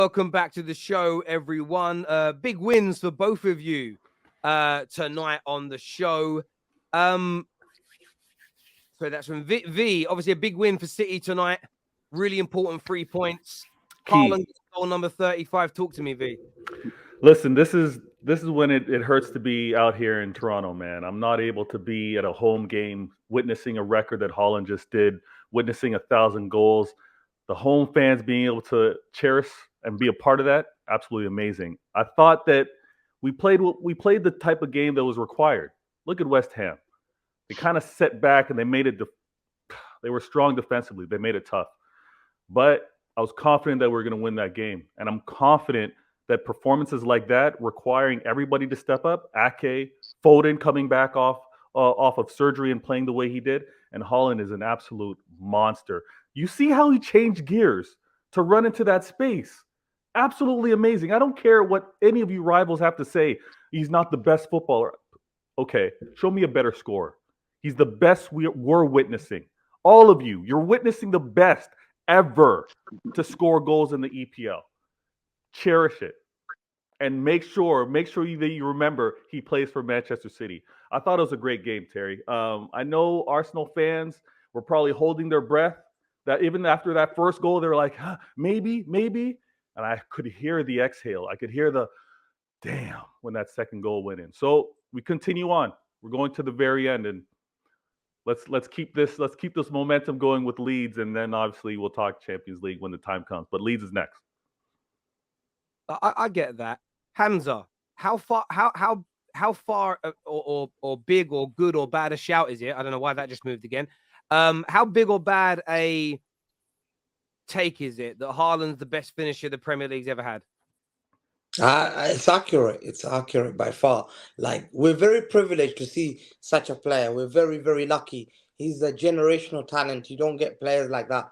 Welcome back to the show, everyone. Big wins for both of you tonight on the show. So that's from V. Obviously, a big win for City tonight. Really important 3 points. Key. Haaland, goal number 35. Talk to me, V. Listen, this is when it hurts to be out here in Toronto, man. I'm not able to be at a home game witnessing a record that Haaland just did, witnessing 1,000 goals. The home fans being able to cherish and be a part of that, absolutely amazing. I thought that we played the type of game that was required. Look at West Ham. They kind of set back and they made it. They were strong defensively. They made it tough. But I was confident that we were going to win that game, and I'm confident that performances like that, requiring everybody to step up, Ake, Foden coming back off of surgery and playing the way he did, and Haaland is an absolute monster. You see how he changed gears to run into that space. Absolutely amazing. I don't care what any of you rivals have to say. He's not the best footballer. Okay, show me a better scorer. He's the best we're witnessing. All of you, you're witnessing the best ever to score goals in the EPL. Cherish it. And make sure that you remember he plays for Manchester City. I thought it was a great game, Terry. I know Arsenal fans were probably holding their breath. That even after that first goal, they were like, maybe. And I could hear the exhale. I could hear the damn when that second goal went in. So we continue on. We're going to the very end, and let's keep this momentum going with Leeds, and then obviously we'll talk Champions League when the time comes. But Leeds is next. I get that. Hamza, how far or big or good or bad a shout is it? I don't know why that just moved again. How big or bad a take is it that Haaland's the best finisher the Premier League's ever had? It's accurate. It's accurate by far. Like, we're very privileged to see such a player. We're very, very lucky. He's a generational talent. You don't get players like that.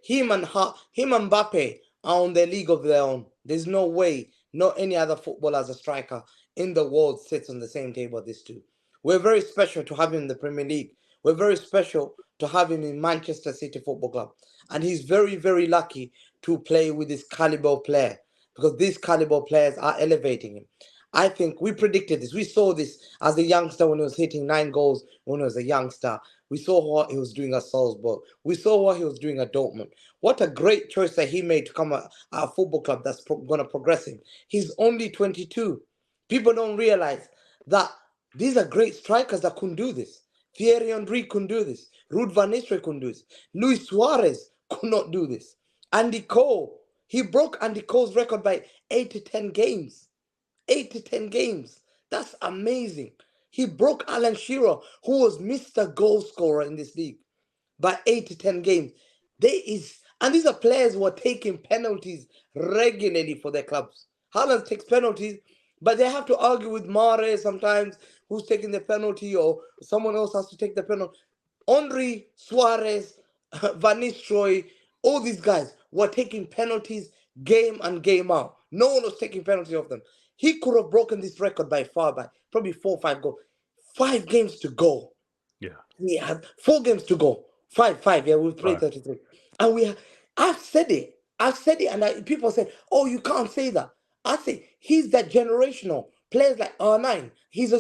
Him and Mbappe are on their league of their own. There's no way, not any other footballer as a striker in the world sits on the same table as these two. We're very special to have him in the Premier League. We're very special to have him in Manchester City Football Club. And he's very, very lucky to play with this caliber player, because these caliber players are elevating him. I think we predicted this. We saw this as a youngster when he was hitting 9 goals when he was a youngster. We saw what he was doing at Salzburg. We saw what he was doing at Dortmund. What a great choice that he made to come at a football club that's going to progress him. He's only 22. People don't realize that these are great strikers that couldn't do this. Thierry Henry couldn't do this. Ruud van Nistelrooy couldn't do this. Luis Suarez could not do this. Andy Cole. He broke Andy Cole's record by 8 to 10 games. 8 to 10 games. That's amazing. He broke Alan Shearer, who was Mr. Goal Scorer in this league, by 8 to 10 games. And these are players who are taking penalties regularly for their clubs. Haaland takes penalties, but they have to argue with Mare sometimes, who's taking the penalty, or someone else has to take the penalty. Henry, Suarez, Van Nistelrooy, all these guys were taking penalties game and game out. No one was taking penalties off them. He could have broken this record by probably 4 or 5 goals. 5 games to go. Yeah. We had 4 games to go. 5. Yeah, we've played 33. And I've said it, and people say, oh, you can't say that. I say, he's that generational. Players like R9, he's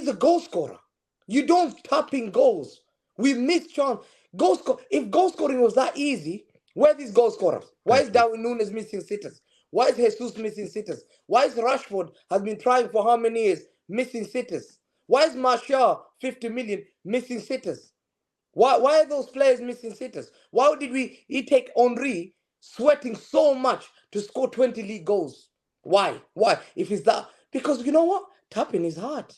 a goal scorer. You don't tap in goals. We missed chance. If goal scoring was that easy, where are these goal scorers? Why is Darwin Núñez missing sitters? Why is Jesus missing sitters? Why is Rashford has been trying for how many years missing sitters? Why is Martial, 50 million, missing sitters? Why are those players missing sitters? Why did he take Henry sweating so much to score 20 league goals? Why? If it's that, because you know what? Tapping is hard.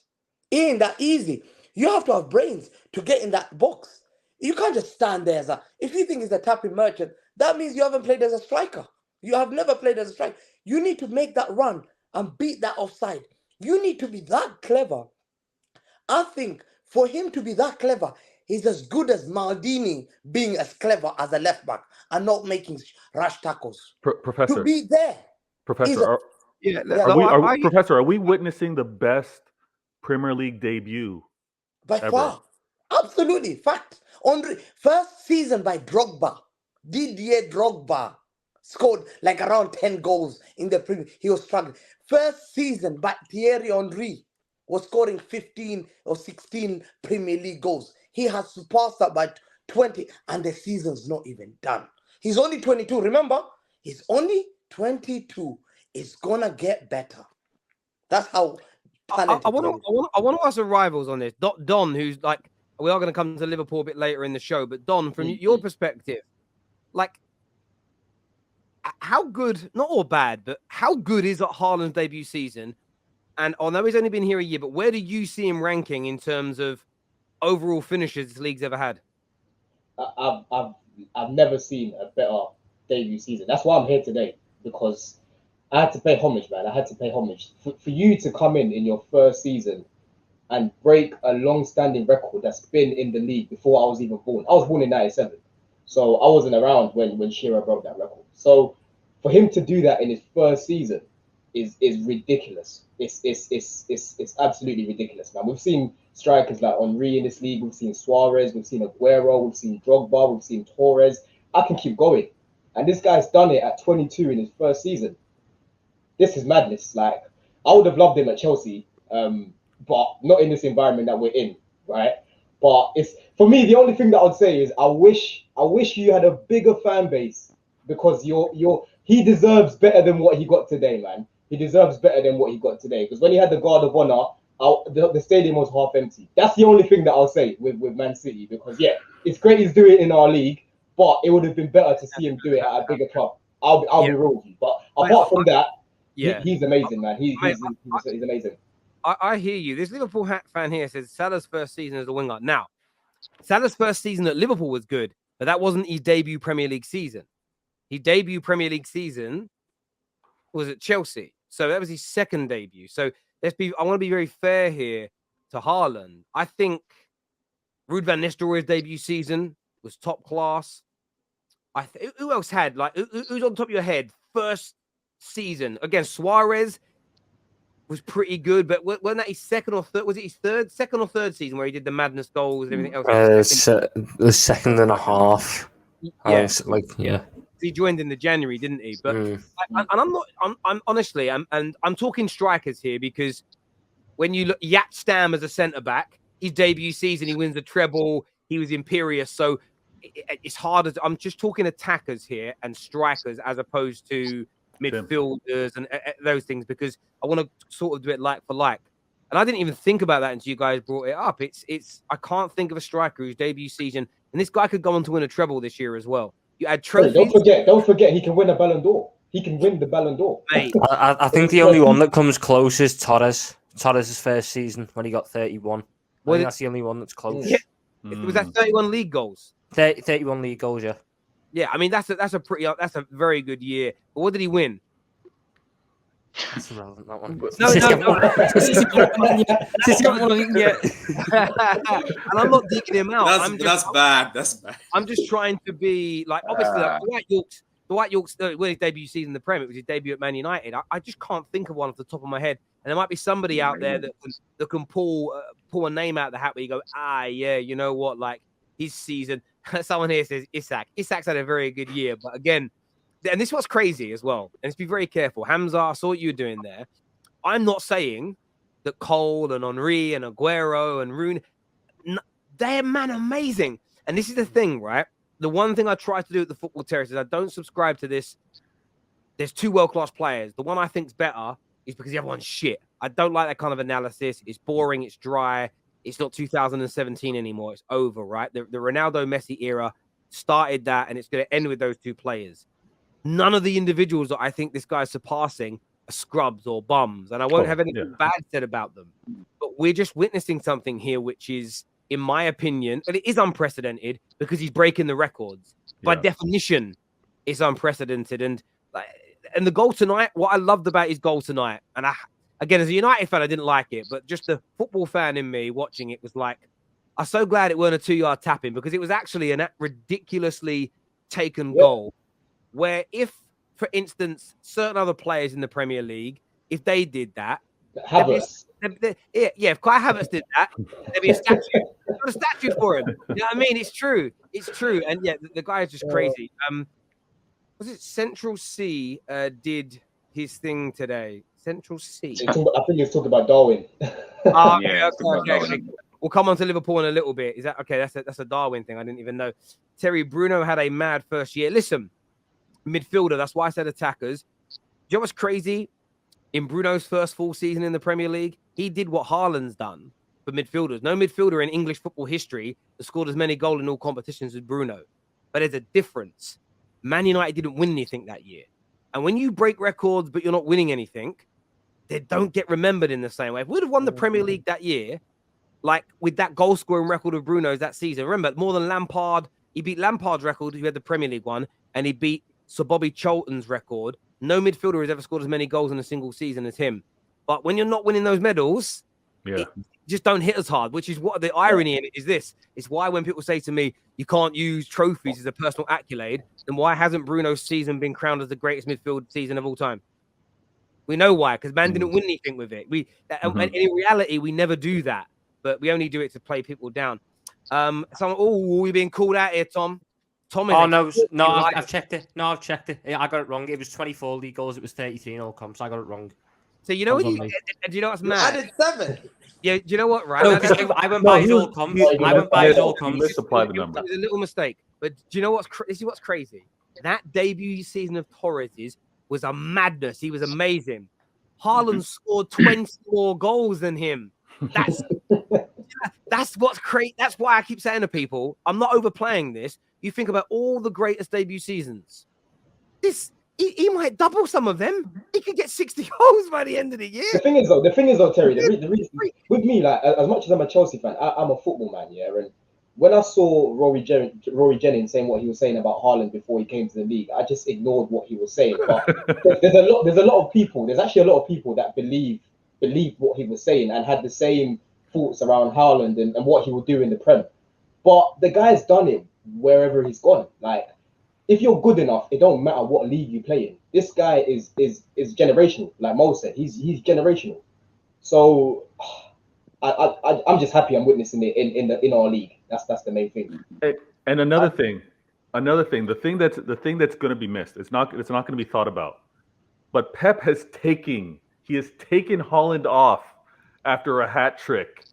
It ain't that easy. You have to have brains to get in that box. You can't just stand there if you think it's a tapping merchant, that means you haven't played as a striker. You have never played as a striker. You need to make that run and beat that offside. You need to be that clever. I think for him to be that clever, he's as good as Maldini being as clever as a left back and not making rash tackles. Professor. To be there. Professor, Professor, are we witnessing the best Premier League debut by ever? Far? Absolutely. Fact. First season by Drogba. Didier Drogba. scored like around 10 goals in the Premier. He was struggling. First season, but Thierry Henry was scoring 15 or 16 Premier League goals. He has surpassed that by 20, and the season's not even done. He's only 22. Remember, he's only 22. It's gonna get better. That's how talented. I want to ask the rivals on this. Don, who's like, we are going to come to Liverpool a bit later in the show, but Don, from your perspective, like, how good, not all bad, but how good is Haaland's debut season? And I know he's only been here a year, but where do you see him ranking in terms of overall finishes this league's ever had? I've never seen a better debut season. That's why I'm here today, because I had to pay homage, man. I had to pay homage. For you to come in your first season and break a long-standing record that's been in the league before I was even born. I was born in 97. So I wasn't around when Shearer broke that record. So for him to do that in his first season is ridiculous. It's absolutely ridiculous, man. We've seen strikers like Henry in this league. We've seen Suarez. We've seen Aguero. We've seen Drogba. We've seen Torres. I can keep going. And this guy's done it at 22 in his first season. This is madness. Like, I would have loved him at Chelsea, but not in this environment that we're in, right? But it's, for me, the only thing that I'd say is I wish you had a bigger fan base, because he deserves better than what he got today, man. He deserves better than what he got today. Because when he had the Guard of Honor, the stadium was half empty. That's the only thing that I'll say with Man City. Because, yeah, it's great he's doing it in our league, but it would have been better to see him do it at a bigger club. I'll be real with you. But apart from that, he's amazing, man. He's amazing. I hear you. This Liverpool hat fan here says Salah's first season as a winger. Now, Salah's first season at Liverpool was good, but that wasn't his debut Premier League season. His debut Premier League season was at Chelsea. So that was his second debut. So I want to be very fair here to Haaland. I think Ruud van Nistelrooy's debut season was top class. Who else had, like, who's on top of your head? First season against Suarez was pretty good, but wasn't that his second or third? Was it his second or third season where he did the madness goals and everything else? The second and a half. Yeah, yeah. He joined in the January, didn't he? But I'm honestly, I'm talking strikers here, because when you look Yat Stam as a centre back, his debut season he wins the treble. He was imperious, so it's harder. I'm just talking attackers here and strikers as opposed to midfielders and those things, because I want to sort of do it like for like. And I didn't even think about that until you guys brought it up. It's I can't think of a striker whose debut season, and this guy could go on to win a treble this year as well. You add trophies. Don't forget, he can win a Ballon d'Or. He can win the Ballon d'Or. I think the only one that comes close is Torres. Torres' first season when he got 31. I think that's the only one that's close. Yeah. Was that 31 league goals? 31 league goals, yeah. Yeah, I mean that's a very good year. But what did he win? That's irrelevant, that one. And I'm not digging him out. That's bad. That's bad. I'm just trying to be like, obviously, Dwight York's his debut season in the Premier, it was his debut at Man United. I just can't think of one off the top of my head. And there might be somebody out there that can pull a name out of the hat where you go, yeah, you know what, like his season. Someone here says Isak. Isak's had a very good year, but again, and this was crazy as well. And let's be very careful. Hamza, I saw what you were doing there. I'm not saying that Cole and Henry and Aguero and Rooney, they're amazing. And this is the thing, right? The one thing I try to do at the Football Terrace is I don't subscribe to this. There's two world-class players. The one I think's better is because the other one's shit. I don't like that kind of analysis. It's boring. It's dry. It's not 2017 anymore. It's over, right? The Ronaldo-Messi era started that, and it's going to end with those two players. None of the individuals that I think this guy's surpassing are scrubs or bums, and I won't have anything bad said about them. But we're just witnessing something here, which is, in my opinion, and it is unprecedented because he's breaking the records. By definition, it's unprecedented. And the goal tonight, what I loved about his goal tonight, and again, as a United fan, I didn't like it, but just the football fan in me watching it was like, I'm so glad it weren't a 2-yard tap-in, because it was actually a ridiculously taken goal. Where if, for instance, certain other players in the Premier League, if they did that, if Kai Havertz did that, there'd be a statue. There's a statue for him. You know what I mean? It's true. It's true. And yeah, the guy is just crazy. Was it Central C did his thing today? Central C. I think he's talking about Darwin. Yeah, Okay. We'll come on to Liverpool in a little bit. Is that okay? That's a Darwin thing. I didn't even know. Terry, Bruno had a mad first year. Listen, midfielder. That's why I said attackers. Do you know what's crazy? In Bruno's first full season in the Premier League, he did what Haaland's done for midfielders. No midfielder in English football history has scored as many goals in all competitions as Bruno. But there's a difference. Man United didn't win anything that year. And when you break records, but you're not winning anything, they don't get remembered in the same way. If we'd have won the Premier League that year, like with that goal scoring record of Bruno's that season, remember, more than Lampard, he beat Lampard's record, who had the Premier League one, and he beat Sir Bobby Charlton's record. No midfielder has ever scored as many goals in a single season as him. But when you're not winning those medals, it just don't hit as hard, which is what the irony in it is this. It's why when people say to me, you can't use trophies as a personal accolade, then why hasn't Bruno's season been crowned as the greatest midfield season of all time? We know why, because man didn't win anything with it. And in reality, we never do that, but we only do it to play people down. We're being called out here, Tom. I've checked it. No, I've checked it. I got it wrong. It was 24 league goals. It was 33 in all comps. I got it wrong. So you know what? Do you know what's mad? Added 7. Yeah, do you know what? Right? No, because I went by his all comps. I went by his all comps. Misapplied the number. It was a little mistake. But do you know this is what's crazy? That debut season of Torres's was a madness. He was amazing. Haaland scored 20 more goals than him. That's what's crazy. That's why I keep saying to people, I'm not overplaying this. You think about all the greatest debut seasons. He might double some of them. He could get 60 goals by the end of the year. The thing is though, Terry, the reason with me, like as much as I'm a Chelsea fan, I'm a football man, yeah. And when I saw Rory Jennings saying what he was saying about Haaland before he came to the league, I just ignored what he was saying. But there's a lot of people. There's actually a lot of people that believe what he was saying and had the same thoughts around Haaland and what he would do in the Prem. But the guy's done it wherever he's gone. Like, if you're good enough, it don't matter what league you play in. This guy is generational, like Mo said. He's generational. So I'm just happy I'm witnessing it in our league. That's the main thing. And another thing, the thing that's going to be missed. It's not going to be thought about. But Pep has taken Haaland off after a hat trick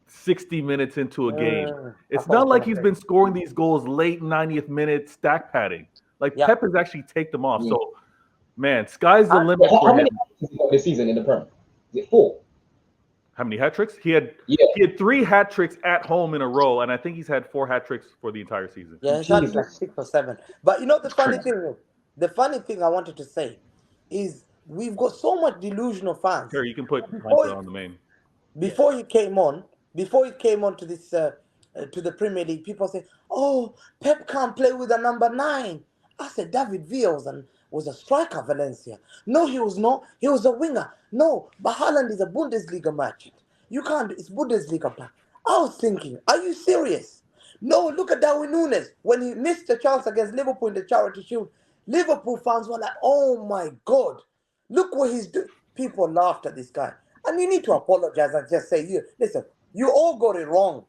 60 minutes into a game. It's not like he's been scoring these goals late 90th minute stack padding. Like Pep has actually taken them off. So, man, sky's the limit for him. How many has he got this season in the Prem? Is it 4? How many hat tricks? He had 3 hat tricks at home in a row, and I think he's had 4 hat tricks for the entire season. Yeah, he's had like 6 or 7. But you know the funny thing I wanted to say is we've got so much delusional fans. Here, you can put Hunter on the main. Before he came on to this to the Premier League, people say, "Oh, Pep can't play with a number 9." I said, David Villa was a striker, Valencia. No, he was not. He was a winger. No, but Haaland is a Bundesliga merchant. You can't. It's Bundesliga player. I was thinking, are you serious? No, look at Darwin Núñez when he missed the chance against Liverpool in the Charity Shield. Liverpool fans were like, "Oh my God, look what he's doing." People laughed at this guy. And you need to apologize and just say, listen, you all got it wrong.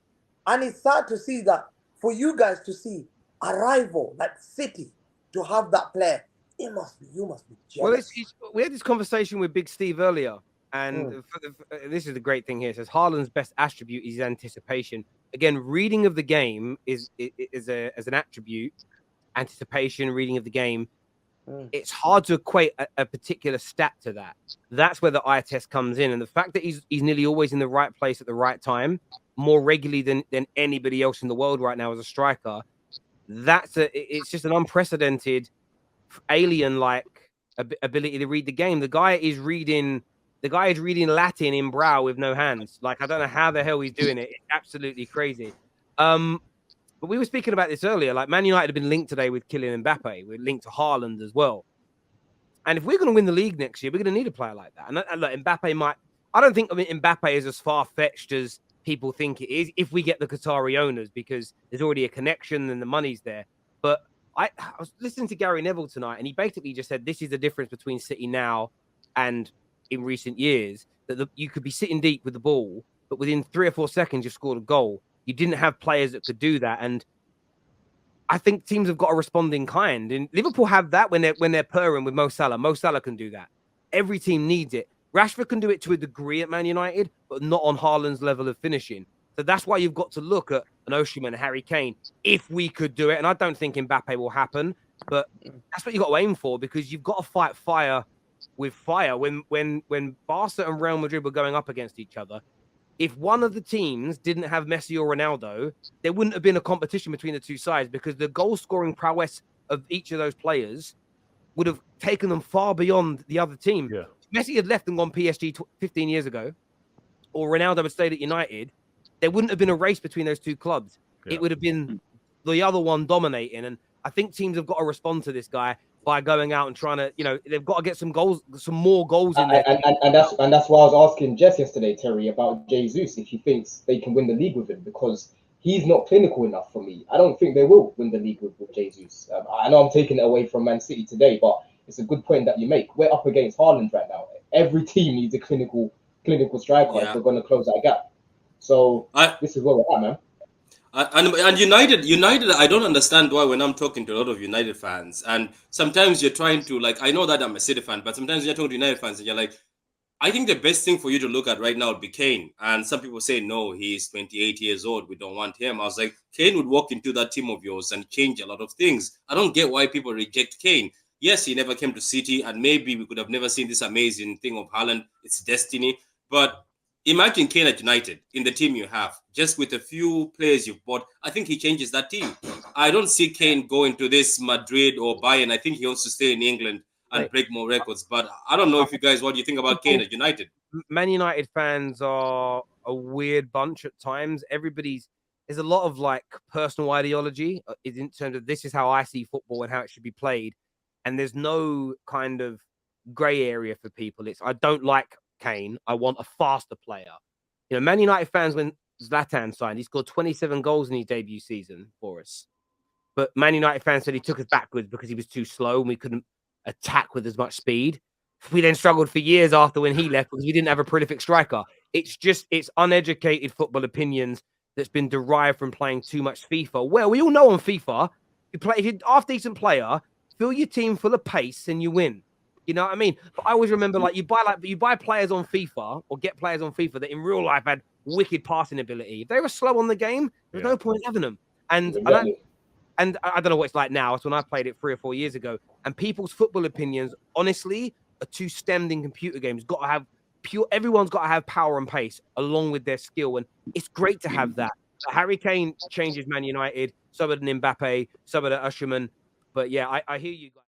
And it's sad to see that for you guys to see a rival like City to have that player, you must be jealous. Well, we had this conversation with Big Steve earlier, and this is the great thing here. It says Haaland's best attribute is anticipation. Again, reading of the game is an attribute. Anticipation, reading of the game. It's hard to equate a particular stat to that. That's where the eye test comes in. And the fact that he's nearly always in the right place at the right time, more regularly than anybody else in the world right now as a striker, it's just an unprecedented, alien-like ability to read the game. The guy is reading Latin in brow with no hands. Like, I don't know how the hell he's doing it. It's absolutely crazy. But we were speaking about this earlier. Like, Man United have been linked today with Kylian Mbappe. We're linked to Haaland as well. And if we're going to win the league next year, we're going to need a player like that. And look, Mbappe might... I don't think Mbappe is as far-fetched as people think it is if we get the Qatari owners, because there's already a connection and the money's there. But I was listening to Gary Neville tonight, and he basically just said this is the difference between City now and in recent years, that you could be sitting deep with the ball, but within 3 or 4 seconds, you've scored a goal. You didn't have players that could do that. And I think teams have got to respond in kind. And Liverpool have that when they're purring with Mo Salah. Mo Salah can do that. Every team needs it. Rashford can do it to a degree at Man United, but not on Haaland's level of finishing. So that's why you've got to look at an Osimhen, a Harry Kane, if we could do it. And I don't think Mbappe will happen, but that's what you've got to aim for, because you've got to fight fire with fire. When Barca and Real Madrid were going up against each other, if one of the teams didn't have Messi or Ronaldo, there wouldn't have been a competition between the two sides, because the goal-scoring prowess of each of those players would have taken them far beyond the other team. Yeah. If Messi had left and gone PSG 15 years ago, or Ronaldo had stayed at United, there wouldn't have been a race between those two clubs. Yeah. It would have been the other one dominating. And I think teams have got to respond to this guy by going out and trying to, they've got to get some goals, some more goals in there. And that's why I was asking Jess yesterday, Terry, about Jesus, if he thinks they can win the league with him, because he's not clinical enough for me. I don't think they will win the league with Jesus. I know I'm taking it away from Man City today, but it's a good point that you make. We're up against Haaland right now. Every team needs a clinical striker if we're going to close that gap. So this is where we're at, man. And United, I don't understand why when I'm talking to a lot of United fans, and sometimes you're trying to, like, I know that I'm a City fan, but sometimes you're talking to United fans and you're like, I think the best thing for you to look at right now would be Kane. And some people say, no, he's 28 years old, we don't want him. I was like, Kane would walk into that team of yours and change a lot of things. I don't get why people reject Kane. Yes, he never came to City, and maybe we could have never seen this amazing thing of Haaland. It's destiny. But imagine Kane at United in the team you have, just with a few players you've bought. I think he changes that team. I don't see Kane going to this Madrid or Bayern. I think he wants to stay in England and break more records. But I don't know if you guys, what do you think about Kane at United? Man United fans are a weird bunch at times. There's a lot of like personal ideology in terms of this is how I see football and how it should be played. And there's no kind of gray area for people. I don't like Kane. I want a faster player. Man United fans, when Zlatan signed, he scored 27 goals in his debut season for us. But Man United fans said he took us backwards because he was too slow and we couldn't attack with as much speed. We then struggled for years after when he left because we didn't have a prolific striker. It's uneducated football opinions that's been derived from playing too much FIFA. Well, we all know on FIFA, if you're a half-decent player, fill your team full of pace and you win. You know what I mean? But I always remember, you buy players on FIFA or get players on FIFA that in real life had wicked passing ability. If they were slow on the game, there's no point having them. And exactly. I don't know what it's like now. It's when I played it 3 or 4 years ago. And people's football opinions, honestly, are too stemmed in computer games. Everyone's got to have power and pace along with their skill, and it's great to have that. Harry Kane changes Man United. So did Mbappe. So did Osimhen. But yeah, I hear you guys.